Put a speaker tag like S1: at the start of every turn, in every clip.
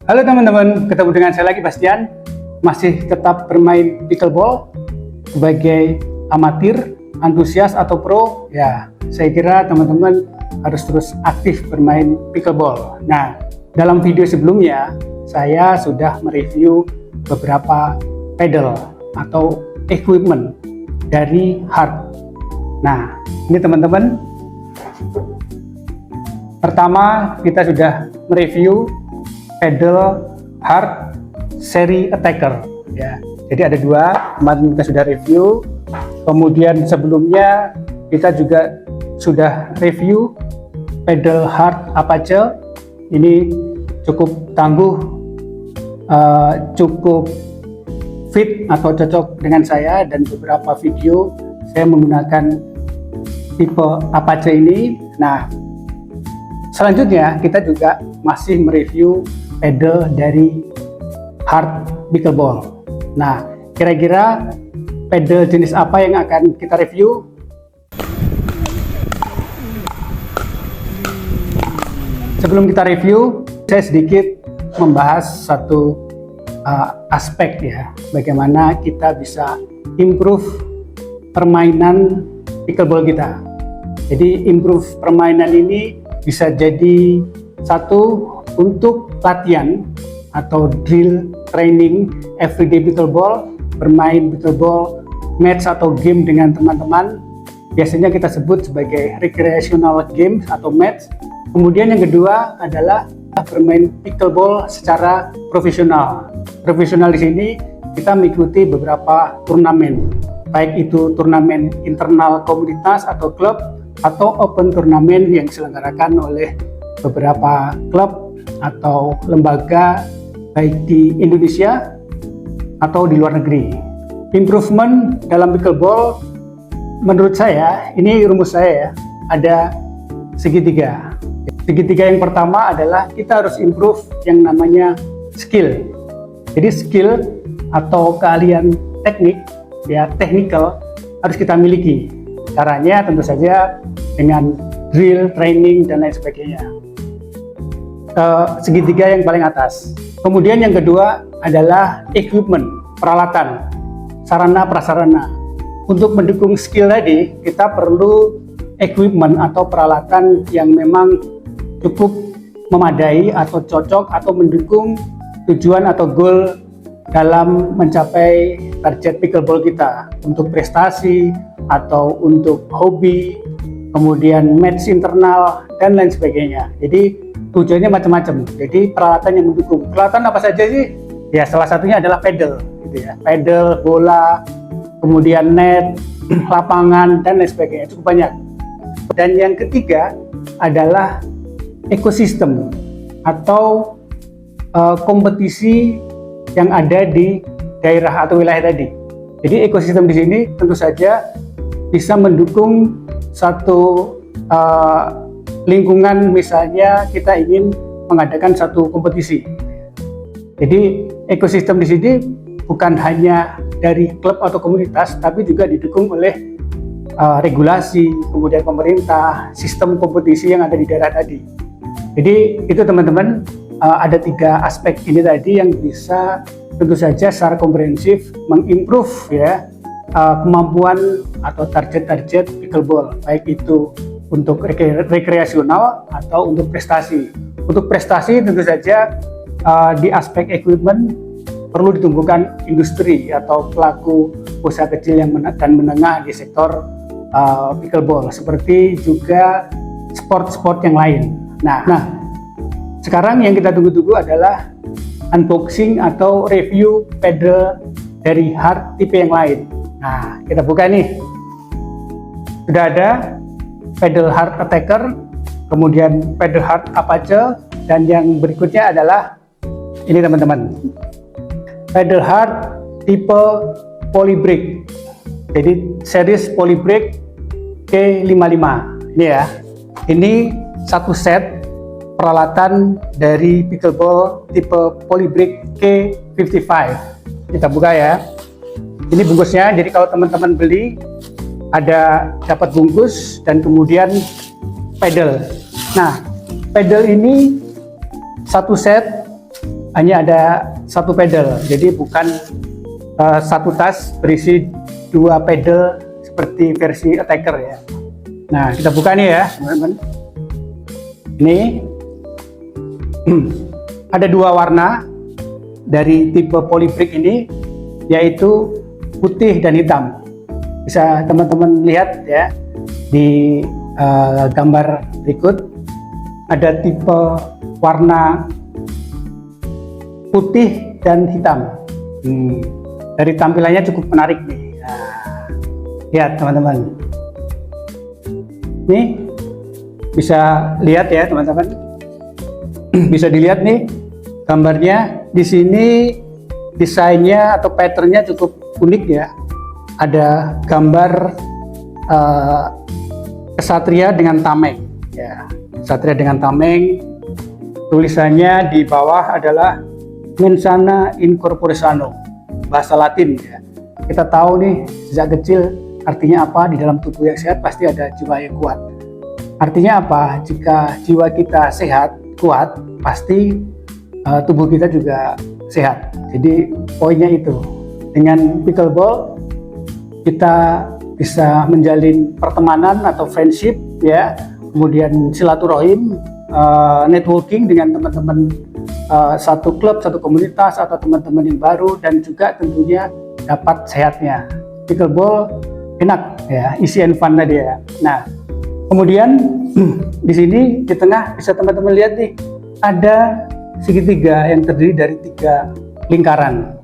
S1: Halo teman-teman, ketemu dengan saya lagi Bastian. Masih tetap bermain pickleball sebagai amatir, antusias atau pro. Ya, saya kira teman-teman harus terus aktif bermain pickleball. Nah, dalam video sebelumnya saya sudah mereview beberapa pedal atau equipment dari Hard. Nah, ini teman-teman, pertama kita sudah mereview pedal Hard seri Attacker ya. Jadi ada dua, kemarin kita sudah review. Kemudian sebelumnya kita juga sudah review pedal Hard Apache. Ini cukup tangguh, cukup fit atau cocok dengan saya, dan beberapa video saya menggunakan tipe Apache ini. Nah, selanjutnya kita juga masih mereview pedal dari Hard Pickleball. Nah, kira-kira pedal jenis apa yang akan kita review? Sebelum kita review, saya sedikit membahas satu aspek ya, bagaimana kita bisa improve permainan pickleball kita. Jadi improve permainan ini bisa jadi satu untuk latihan atau drill training everyday pickleball, bermain pickleball match atau game dengan teman-teman. Biasanya kita sebut sebagai recreational games atau match. Kemudian yang kedua adalah bermain pickleball secara profesional. Profesional di sini kita mengikuti beberapa turnamen, baik itu turnamen internal komunitas atau klub, atau open turnamen yang diselenggarakan oleh beberapa klub atau lembaga baik di Indonesia atau di luar negeri. Improvement dalam pickleball menurut saya, ini rumus saya ya, ada segitiga. Segitiga yang pertama adalah kita harus improve yang namanya skill. Jadi skill atau keahlian teknik ya, technical harus kita miliki. Caranya tentu saja dengan drill, training, dan lain sebagainya. Segitiga yang paling atas. Kemudian yang kedua adalah equipment, peralatan, sarana prasarana. Untuk mendukung skill tadi, kita perlu equipment atau peralatan yang memang cukup memadai atau cocok atau mendukung tujuan atau goal dalam mencapai target pickleball kita, untuk prestasi atau untuk hobi, kemudian match internal, dan lain sebagainya. Jadi tujuannya macam-macam. Jadi peralatan yang mendukung. Peralatan apa saja sih? Ya, salah satunya adalah pedal, gitu ya. Pedal, bola, kemudian net, lapangan, dan lain sebagainya. Cukup banyak. Dan yang ketiga adalah ekosistem atau kompetisi yang ada di daerah atau wilayah tadi. Jadi ekosistem di sini tentu saja bisa mendukung satu lingkungan, misalnya kita ingin mengadakan satu kompetisi. Jadi ekosistem di sini bukan hanya dari klub atau komunitas, tapi juga didukung oleh regulasi, kemudian pemerintah, sistem kompetisi yang ada di daerah tadi. Jadi itu teman-teman, ada tiga aspek ini tadi yang bisa tentu saja secara komprehensif mengimprove ya kemampuan atau target-target pickleball, baik itu untuk rekreasional atau untuk prestasi. Untuk prestasi tentu saja di aspek equipment perlu ditumbuhkan industri atau pelaku usaha kecil dan menengah di sektor pickleball, seperti juga sport-sport yang lain. Nah, sekarang yang kita tunggu-tunggu adalah unboxing atau review pedal dari Hard tipe yang lain. Nah, kita buka nih. Sudah ada pedal Hard Attacker, kemudian pedal Hard Apache, dan yang berikutnya adalah ini teman-teman, pedal Hard tipe Polybrick. Jadi series Polybrick K55 ini ya. Ini satu set peralatan dari pickleball tipe Polybrick K55. Kita buka ya. Ini bungkusnya. Jadi kalau teman-teman beli, ada dapat bungkus dan kemudian pedal. Nah, pedal ini satu set hanya ada satu pedal, jadi bukan satu tas berisi 2 pedal seperti versi Attacker ya. Nah, kita buka nih ya teman-teman. Ini ada 2 warna dari tipe polybrick ini, yaitu putih dan hitam. Bisa teman-teman lihat ya di gambar berikut, ada tipe warna putih dan hitam. Dari tampilannya cukup menarik nih. Nah, lihat teman-teman. Nih bisa lihat ya teman-teman. Bisa dilihat nih gambarnya. Di sini desainnya atau patternnya cukup unik ya. Ada gambar kesatria dengan tameng ya. Kesatria dengan tameng. Tulisannya di bawah adalah Mensana in corpore sano, bahasa Latin ya. Kita tahu nih sejak kecil artinya apa, di dalam tubuh yang sehat pasti ada jiwa yang kuat. Artinya apa? Jika jiwa kita sehat, kuat, pasti tubuh kita juga sehat. Jadi poinnya itu. Dengan pickleball kita bisa menjalin pertemanan atau friendship ya, kemudian silaturahim, networking dengan teman-teman satu klub, satu komunitas atau teman-teman yang baru, dan juga tentunya dapat sehatnya. Pickleball enak ya, easy and fun tadi ya. Nah, kemudian di sini di tengah bisa teman-teman lihat nih, ada segitiga yang terdiri dari 3 lingkaran.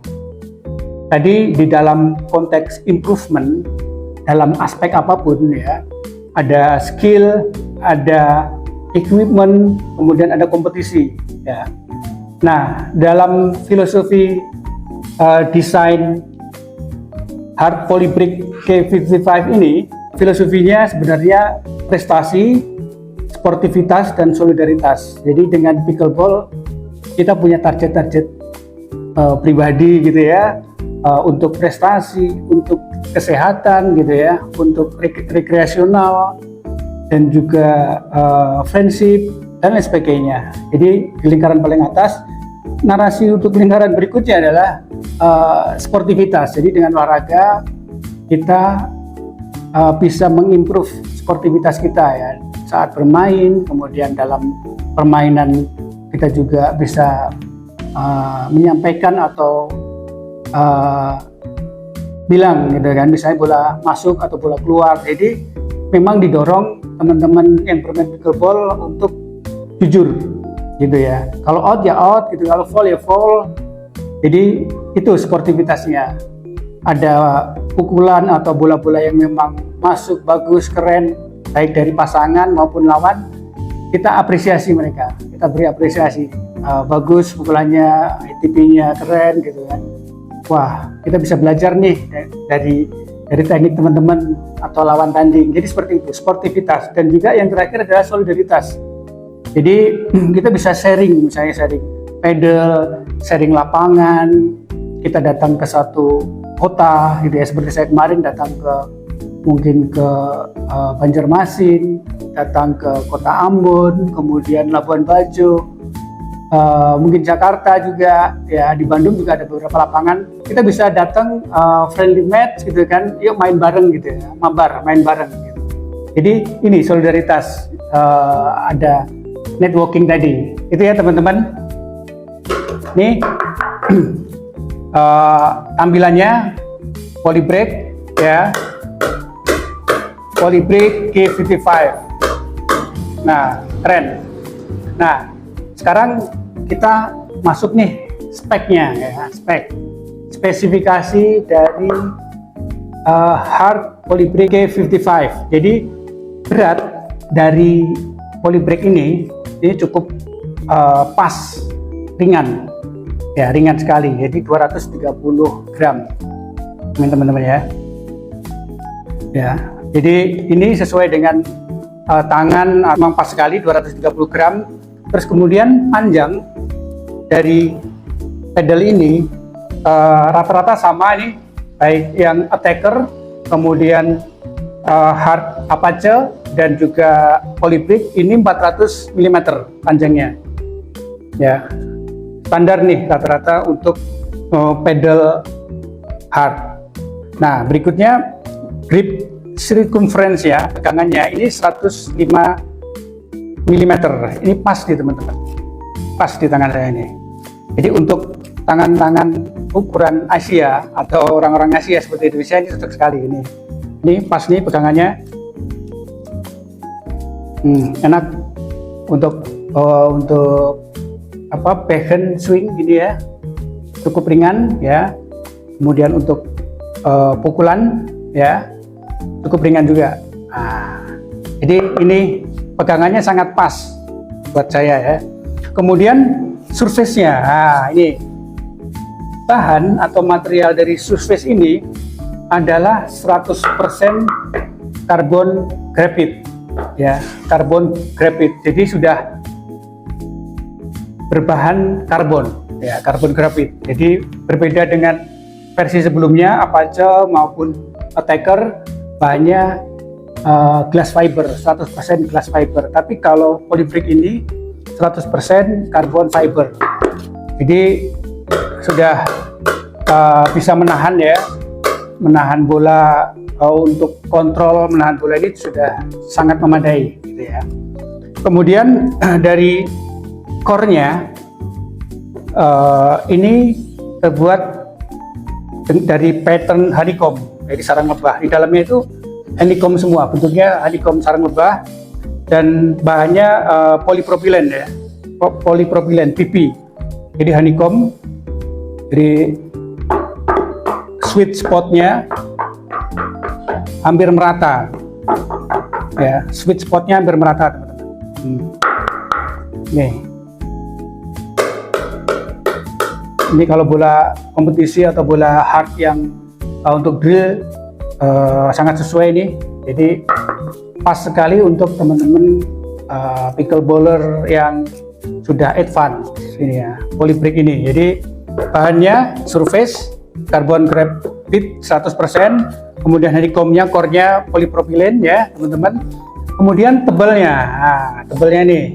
S1: Tadi di dalam konteks improvement dalam aspek apapun ya, ada skill, ada equipment, kemudian ada kompetisi ya. Nah, dalam filosofi desain hard polybrick K55 ini, filosofinya sebenarnya prestasi, sportivitas, dan solidaritas. Jadi dengan pickleball kita punya target-target pribadi gitu ya, untuk prestasi, untuk kesehatan gitu ya, untuk rekreasional, dan juga friendship dan lain sebagainya. Jadi di lingkaran paling atas, narasi untuk lingkaran berikutnya adalah sportivitas. Jadi dengan olahraga kita bisa mengimprove sportivitas kita ya saat bermain, kemudian dalam permainan kita juga bisa menyampaikan atau bilang gitu kan, misalnya bola masuk atau bola keluar. Jadi memang didorong teman-teman yang bermain pickleball untuk jujur gitu ya. Kalau out ya out gitu, kalau fall ya fall. Jadi itu sportivitasnya. Ada pukulan atau bola-bola yang memang masuk bagus, keren, baik dari pasangan maupun lawan, kita apresiasi mereka. Kita beri apresiasi. Bagus pukulannya, ATP-nya keren gitu kan. Wah, kita bisa belajar nih dari teknik teman-teman atau lawan tanding. Jadi seperti itu, sportivitas. Dan juga yang terakhir adalah solidaritas. Jadi kita bisa sharing, misalnya sharing pedal, sharing lapangan. Kita datang ke satu kota gitu ya, seperti saya kemarin datang mungkin ke Banjarmasin, datang ke kota Ambon, kemudian Labuan Bajo, mungkin Jakarta juga ya, di Bandung juga ada beberapa lapangan. Kita bisa datang friendly match gitu kan, yuk main bareng gitu ya, mabar main bareng gitu. Jadi ini solidaritas, ada networking tadi, itu ya teman-teman. Nih tampilannya polybrick ya, polybrick K55. Nah, keren. Nah, sekarang kita masuk nih speknya ya, spesifikasi dari hard polybrick K55. Jadi berat dari polybrick ini cukup pas, ringan ya, ringan sekali. Jadi 230 gram teman-teman ya. Jadi ini sesuai dengan tangan, memang pas sekali 230 gram. Terus kemudian panjang dari pedal ini rata-rata sama ini, baik yang Attacker, kemudian hard Apache, dan juga polybrick ini 400 mm panjangnya ya. standar nih rata-rata untuk pedal hard. Nah, berikutnya grip circumference ya, pegangannya ini 105 mm. Ini pas nih teman-teman, pas di tangan saya ini. Jadi untuk tangan-tangan ukuran Asia atau orang-orang Asia seperti Indonesia ini cocok sekali ini. Ini pas nih pegangannya, enak untuk backhand swing gini ya, cukup ringan ya. Kemudian untuk pukulan ya cukup ringan juga. Nah, jadi ini pegangannya sangat pas buat saya ya. Kemudian surface-nya, nah ini bahan atau material dari surface ini adalah 100% karbon grafit ya, karbon grafit. Jadi sudah berbahan karbon ya, karbon grafit. Jadi berbeda dengan versi sebelumnya Apache maupun Attacker, bahannya glass fiber, 100% glass fiber. Tapi kalau Polybrick ini 100% karbon fiber. Jadi sudah bisa menahan ya, menahan bola, untuk kontrol menahan bola ini sudah sangat memadai gitu ya. Kemudian dari core-nya ini terbuat dari pattern honeycomb, dari sarang lebah. Di dalamnya itu honeycomb semua, bentuknya honeycomb sarang lebah, dan bahannya polipropylen ya, polipropylen PP. Jadi honeycomb, jadi sweet spotnya hampir merata ya, sweet spotnya hampir merata teman-teman. Nih, ini kalau bola kompetisi atau bola hard yang untuk drill sangat sesuai nih. Jadi pas sekali untuk teman-teman pickleballer yang sudah advance ini ya, Polybrick ini. Jadi bahannya surface karbon grafit 100%, kemudian honeycomb-nya, core-nya polipropylen ya teman-teman. Kemudian tebalnya, tebalnya nih,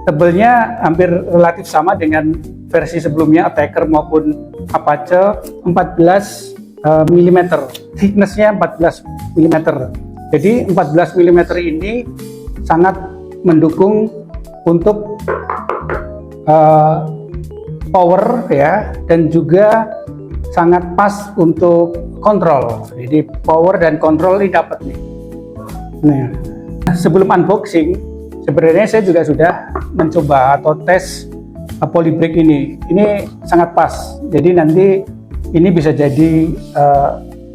S1: tebalnya hampir relatif sama dengan versi sebelumnya Attacker maupun Apache, 14 mm, thickness-nya 14 mm. Jadi 14 mm ini sangat mendukung untuk power ya, dan juga sangat pas untuk kontrol. Jadi power dan kontrol ini dapat nih. Nah, sebelum unboxing sebenarnya saya juga sudah mencoba atau tes Polybrick ini. Ini sangat pas. Jadi nanti ini bisa jadi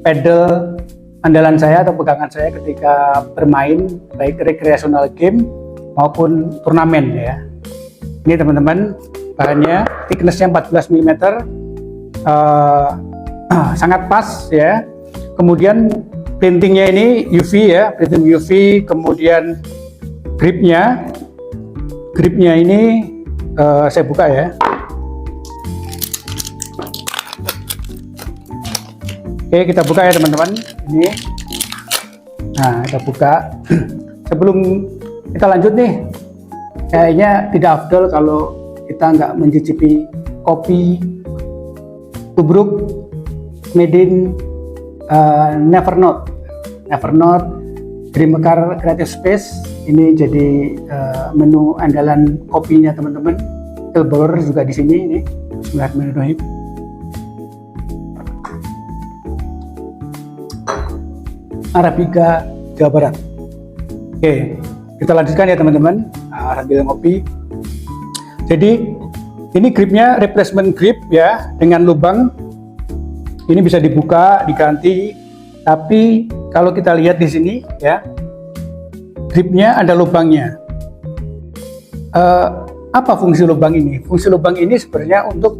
S1: pedal andalan saya atau pegangan saya ketika bermain baik recreational game maupun turnamen ya. Ini teman-teman, bahannya thicknessnya 14 mm, sangat pas ya. Kemudian printingnya ini UV ya, printing UV. Kemudian gripnya ini saya buka ya. Oke, kita buka ya teman-teman. Ini, nah kita buka. Sebelum kita lanjut nih, kayaknya tidak afdol kalau kita nggak mencicipi kopi tubruk made in Nevernote Dreammaker Creative Space. Ini jadi menu andalan kopinya teman-teman. Pickleballer juga di sini ini. Bismillahirrahmanirrahim. Arabica Jawa Barat. Oke, kita lanjutkan ya teman-teman, sambil ngopi. Jadi ini gripnya replacement grip ya, dengan lubang. Ini bisa dibuka, diganti. Tapi kalau kita lihat di sini ya, gripnya ada lubangnya. Apa fungsi lubang ini? Fungsi lubang ini sebenarnya untuk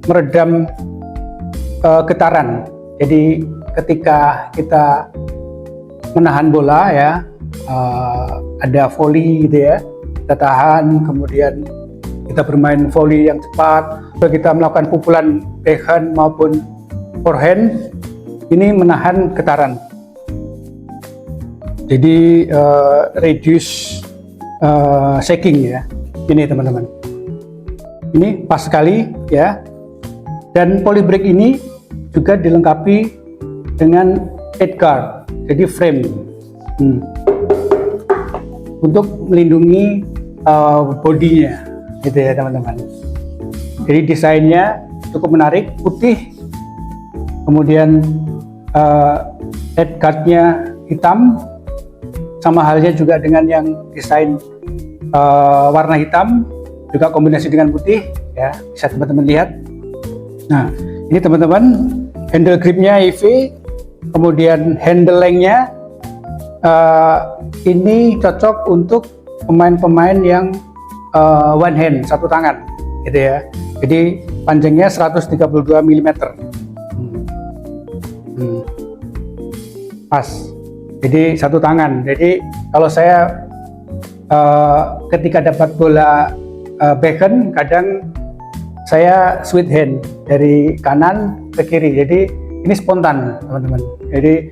S1: meredam getaran. Jadi ketika kita menahan bola ya, ada volley gitu ya, kita tahan, kemudian kita bermain volley yang cepat, kita melakukan pukulan backhand maupun forehand, ini menahan getaran. Jadi reduce shaking ya, ini teman-teman. Ini pas sekali ya. Dan polybrake ini juga dilengkapi dengan headguard, jadi frame untuk melindungi bodinya, gitu ya teman-teman. Jadi desainnya cukup menarik, putih, kemudian headguardnya hitam, sama halnya juga dengan yang desain warna hitam, juga kombinasi dengan putih, ya bisa teman-teman lihat. Nah, ini teman-teman handle gripnya EV, kemudian handle lengthnya ini cocok untuk pemain-pemain yang one hand, satu tangan, gitu ya. Jadi panjangnya 132 mm. Pas. Jadi satu tangan. Jadi kalau saya ketika dapat bola backhand, kadang saya sweet hand dari kanan ke kiri. Jadi ini spontan, teman-teman. Jadi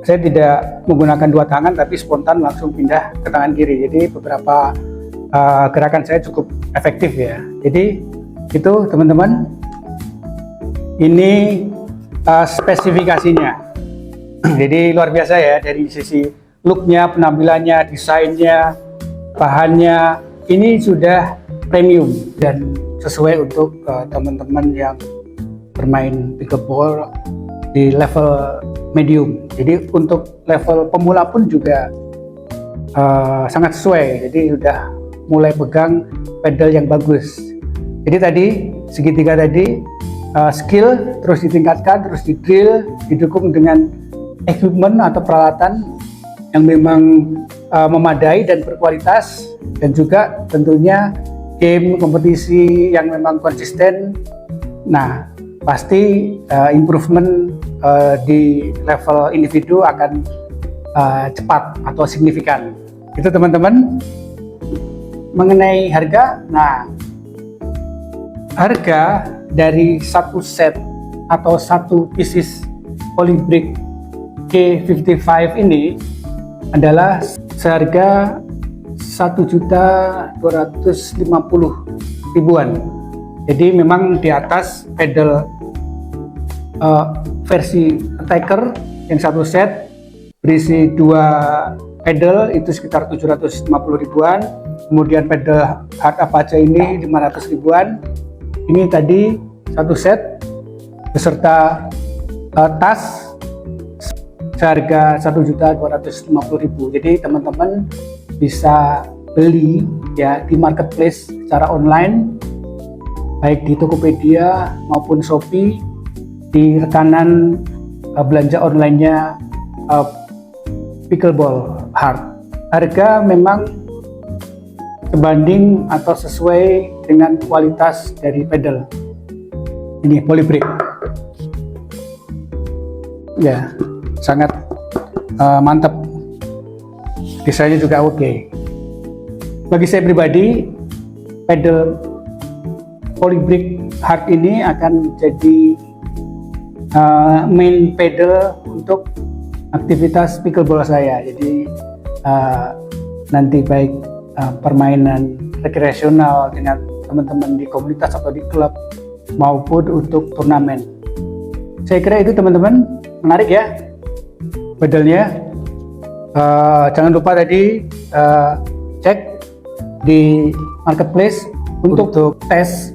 S1: saya tidak menggunakan dua tangan, tapi spontan langsung pindah ke tangan kiri. Jadi beberapa gerakan saya cukup efektif ya. Jadi itu teman-teman. Ini spesifikasinya. Jadi luar biasa ya, dari sisi looknya, penampilannya, desainnya, bahannya, ini sudah premium dan sesuai untuk teman-teman yang bermain pickleball di level medium. Jadi untuk level pemula pun juga sangat sesuai. Jadi sudah mulai pegang pedal yang bagus. Jadi tadi segitiga tadi skill terus ditingkatkan, terus di drill, didukung dengan equipment atau peralatan yang memang memadai dan berkualitas, dan juga tentunya game kompetisi yang memang konsisten. Nah, pasti improvement di level individu akan cepat atau signifikan. Itu teman-teman. Mengenai harga, nah harga dari satu set atau satu pieces polybrake K55 ini adalah seharga 1.250.000-an. Jadi memang di atas pedal versi attacker yang satu set berisi 2 pedal itu sekitar 750.000-an. Kemudian pedal hard Apache ini 500.000-an. Ini tadi satu set beserta tas seharga 1.250.000. Jadi teman-teman bisa beli ya di marketplace secara online, baik di Tokopedia maupun Shopee, di rekanan belanja online-nya Pickleball Heart. Harga memang sebanding atau sesuai dengan kualitas dari pedal. Ini polybrake. Ya, sangat mantap. Desainnya juga oke. Bagi saya pribadi, pedal polybrake Heart ini akan jadi main pedal untuk aktivitas pickleball saya. Jadi nanti baik permainan rekreasional dengan teman-teman di komunitas atau di klub maupun untuk turnamen. Saya kira itu teman-teman, menarik ya pedalnya. Jangan lupa tadi cek di marketplace untuk tes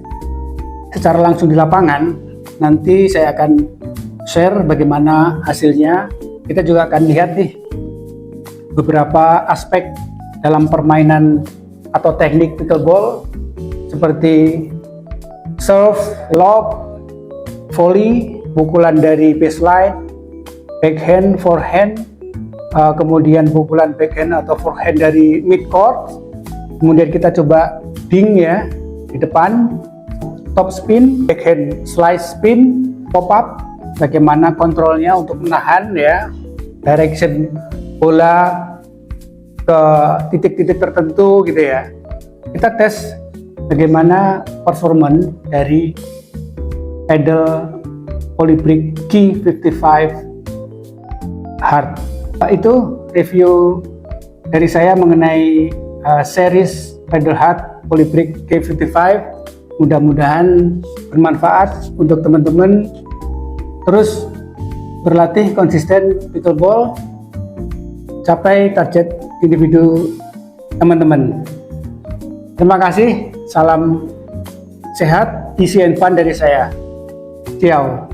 S1: secara langsung di lapangan. Nanti saya akan share bagaimana hasilnya. Kita juga akan lihat nih beberapa aspek dalam permainan atau teknik pickleball seperti serve, lob, volley, pukulan dari baseline, backhand, forehand, kemudian pukulan backhand atau forehand dari mid court. Kemudian kita coba ding ya di depan, top spin, backhand slice spin, pop up, bagaimana kontrolnya untuk menahan ya direction bola ke titik-titik tertentu gitu ya. Kita tes bagaimana performance dari pedal polybrake K55 Heart. Itu review dari saya mengenai series pedal Heart Polybrick K55. Mudah-mudahan bermanfaat untuk teman-teman. Terus berlatih konsisten pickleball, capai target individu teman-teman. Terima kasih, salam sehat, easy and fun dari saya. Ciao.